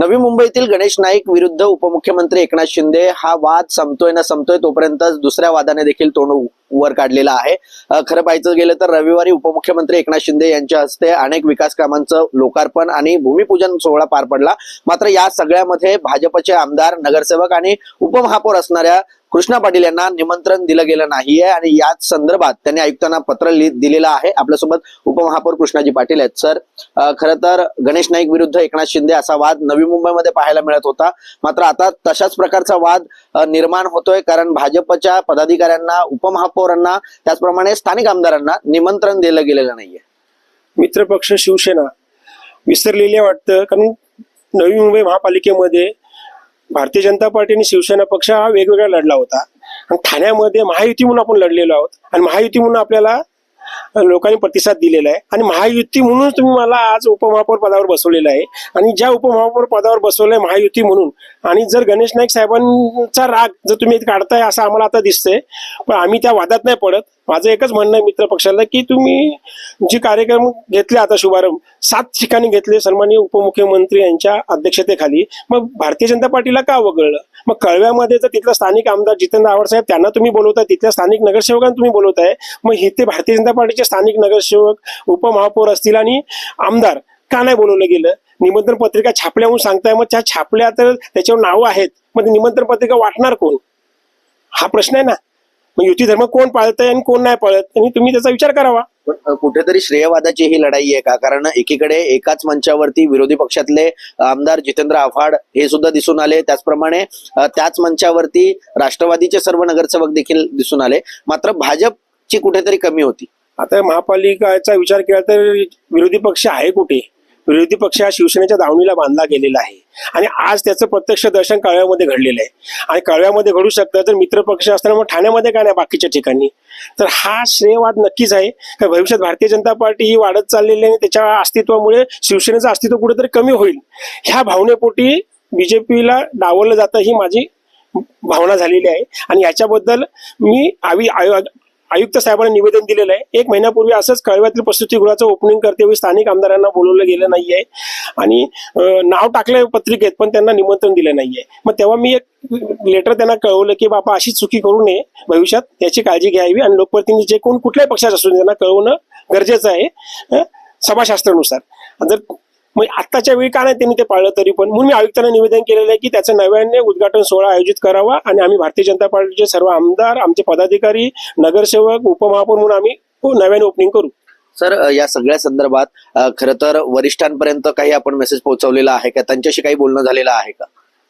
नवी मुंबईतील गणेश नाईक विरुद्ध उपमुख्यमंत्री एकनाथ शिंदे हा वाद संपतोय ना संपतोय तोपर्यंतच दुसऱ्या वादाने देखील तोंड वर काढलेला आहे। खरं पाहायचं गेलं तर रविवारी उपमुख्यमंत्री एकनाथ शिंदे यांच्या हस्ते अनेक विकास कामांचं लोकार्पण आणि भूमिपूजन सोहळा पार पडला। मात्र या सगळ्यामध्ये भाजपचे आमदार, नगरसेवक आणि उपमहापौर असणाऱ्या कृष्णा पाटील यांना निमंत्रण दिलं गेलं नाहीये आणि याच संदर्भात त्यांनी आयुक्तांना पत्र दिलेलं आहे। आपल्यासोबत उपमहापौर कृष्णाजी पाटील आहेत। सर, खरं तर गणेश नाईक विरुद्ध एकनाथ शिंदे असा वाद नवी मुंबईमध्ये पाहायला मिळत होता, मात्र आता तशाच प्रकारचा वाद निर्माण होतोय, कारण भाजपच्या पदाधिकाऱ्यांना, उपमहापौरांना, त्याचप्रमाणे स्थानिक आमदारांना निमंत्रण दिलं गेलेलं नाहीये। मित्रपक्ष शिवसेना विसरलेली वाटतं, कारण नवी मुंबई महापालिकेमध्ये भारतीय जनता पार्टी आणि शिवसेना पक्ष हा वेगवेगळा लढला होता आणि ठाण्यामध्ये महायुती म्हणून आपण लढलेलो आहोत आणि महायुती म्हणून आपल्याला लोकांनी प्रतिसाद दिलेला आहे आणि महायुती म्हणून तुम्ही मला आज उपमहापौर पदावर बसवलेलं आहे आणि ज्या उपमहापौर पदावर बसवलंय महायुती म्हणून, आणि जर गणेश नाईक साहेबांचा राग जर तुम्ही काढताय असं आम्हाला आता दिसतंय, पण आम्ही त्या वादात नाही पडत। माझं एकच म्हणणं आहे मित्र पक्षाला की तुम्ही जे कार्यक्रम घेतले, आता शुभारंभ 7 ठिकाणी घेतले सन्माननीय उपमुख्यमंत्री यांच्या अध्यक्षतेखाली, मग भारतीय जनता पार्टीला का वगळलं? मग कळव्यामध्ये जर तिथला स्थानिक आमदार जितेंद्र आव्हाड साहेब त्यांना तुम्ही बोलवताय, तिथल्या स्थानिक नगरसेवकांना तुम्ही बोलवताय, मग इथे भारतीय जनता पार्टीचे स्थानिक नगरसेवक, उपमहापौर असतील आणि आमदार का नाही बोलवलं गेलं? निमंत्रण पत्रिका छापल्या म्हणून सांगताय, मग त्या छापल्या तर त्याच्यावर नावं आहेत, मग निमंत्रण पत्रिका वाटणार कोण? हा प्रश्न आहे ना। मग युती धर्म कोण पाळतंय आणि कोण नाही पाळत, आणि तुम्ही त्याचा विचार करावा। कुठेतरी श्रेयवादाची ही लढाई आहे का? कारण एकीकडे एकाच मंचावरती विरोधी पक्षातले आमदार जितेंद्र आव्हाड हे सुद्धा दिसून आले, त्याचप्रमाणे त्याच मंचावरती राष्ट्रवादीचे सर्व नगरसेवक देखील दिसून आले, मात्र भाजपची कुठेतरी कमी होती। आता महापालिकेचा विचार केला तर विरोधी पक्ष आहे कुठे? विरोधी पक्ष हा शिवसेनेच्या दावणीला बांधला गेलेला आहे आणि आज त्याचं प्रत्यक्ष दर्शन कळव्यामध्ये घडलेलं आहे आणि कळव्यामध्ये घडू शकतं तर मित्रपक्ष असताना मग ठाण्यामध्ये काय नाही बाकीच्या ठिकाणी? तर हा श्रेयवाद नक्कीच आहे का भविष्यात भारतीय जनता पार्टी ही वाढत चाललेली आहे, त्याच्या अस्तित्वामुळे शिवसेनेचं अस्तित्व कुठेतरी कमी होईल, ह्या भावनेपोटी बीजेपीला डावललं जातं, ही माझी भावना झालेली आहे आणि याच्याबद्दल मी आयुक्त साहेबांना निवेदन दिलेलं आहे। 1 महिन्यापूर्वी असंच कळव्यातील प्रसूतीगृहाचं ओपनिंग करतेवेळी स्थानिक आमदारांना बोलवलं गेलं नाहीये आणि नाव टाकलंय पत्रिकेत, पण त्यांना निमंत्रण दिलं नाहीये। मग तेव्हा मी एक लेटर त्यांना कळवलं की बाबा अशी चुकी करू नये, भविष्यात याची काळजी घ्यावी आणि लोकप्रतिनिधी जे कोण कुठल्याही पक्षाचे असून त्यांना कळवणं गरजेचं आहे सभाशास्त्रानुसार। जर मग आत्ताच्या वेळी का नाही त्यांनी ते पाळलं तरी पण, म्हणून मी आयुक्तांना निवेदन केलेलं आहे की त्याचं नव्याने उद्घाटन सोहळा आयोजित करावा आणि आम्ही भारतीय जनता पार्टीचे सर्व आमदार, आमचे पदाधिकारी, नगरसेवक, उपमहापौर म्हणून आम्ही नव्याने ओपनिंग करू। सर, या सगळ्या संदर्भात खरं तर वरिष्ठांपर्यंत काही आपण मेसेज पोहोचवलेला आहे का? त्यांच्याशी काही बोलणं झालेलं आहे का?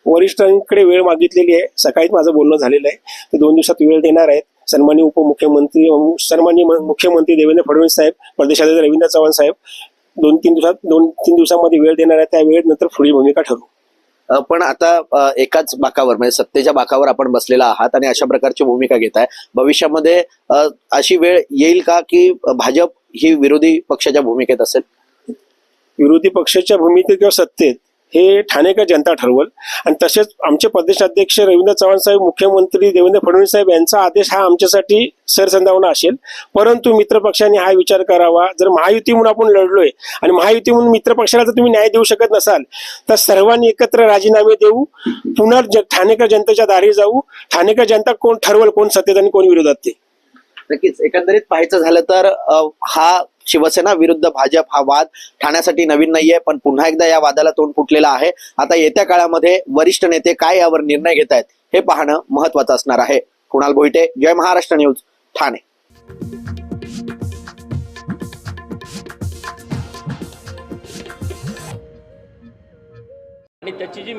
वरिष्ठांकडे वेळ मागितलेली आहे, सकाळीच माझं बोलणं झालेलं आहे, ते 2 दिवसात वेळ देणार आहेत। सन्माननीय उपमुख्यमंत्री, सन्माननीय मुख्यमंत्री देवेंद्र फडणवीस साहेब, प्रदेशाध्यक्ष रवींद्र चव्हाण साहेब 2-3 दिवसामध्ये वेळ देणार आहे, त्या वेळेनंतर पुढील भूमिका ठरवू। पण आता एकाच बाकावर म्हणजे सत्तेच्या बाकावर आपण बसलेला आहात आणि अशा प्रकारची भूमिका घेताय, भविष्यामध्ये अशी वेळ येईल का की भाजप ही विरोधी पक्षाच्या भूमिकेत असेल? विरोधी पक्षाच्या भूमिकेत किंवा सत्तेत हे ठाणेकर जनता ठरवल आणि तसेच आमचे प्रदेशाध्यक्ष रवींद्र चव्हाण साहेब, मुख्यमंत्री देवेंद्र फडणवीस साहेब यांचा आदेश हा आमच्यासाठी सरसंधावना असेल, परंतु मित्रपक्षांनी हा विचार करावा, जर महायुती म्हणून आपण लढलोय आणि महायुती म्हणून मित्रपक्षाला जर तुम्ही न्याय देऊ शकत नसाल तर सर्वांनी एकत्र राजीनामे देऊ, पुन्हा ठाणेकर जनतेच्या दारी जाऊ, ठाणेकर जनता कोण ठरवल कोण सत्तेत आणि कोण विरोधात ते। नक्कीच एकंदरीत पाहायचं झालं तर हा शिवसेना विरुद्ध भाजप हा वाद ठाण्यासाठी नवीन नाहीये, पण पुन्हा एकदा या वादाला तोंड फुटलेलं आहे। आता येत्या काळामध्ये वरिष्ठ नेते काय यावर निर्णय घेत आहेत हे पाहणं महत्वाचं असणार आहे। कुणाल भोईटे, जय महाराष्ट्र न्यूज, ठाणे। आणि त्याची जी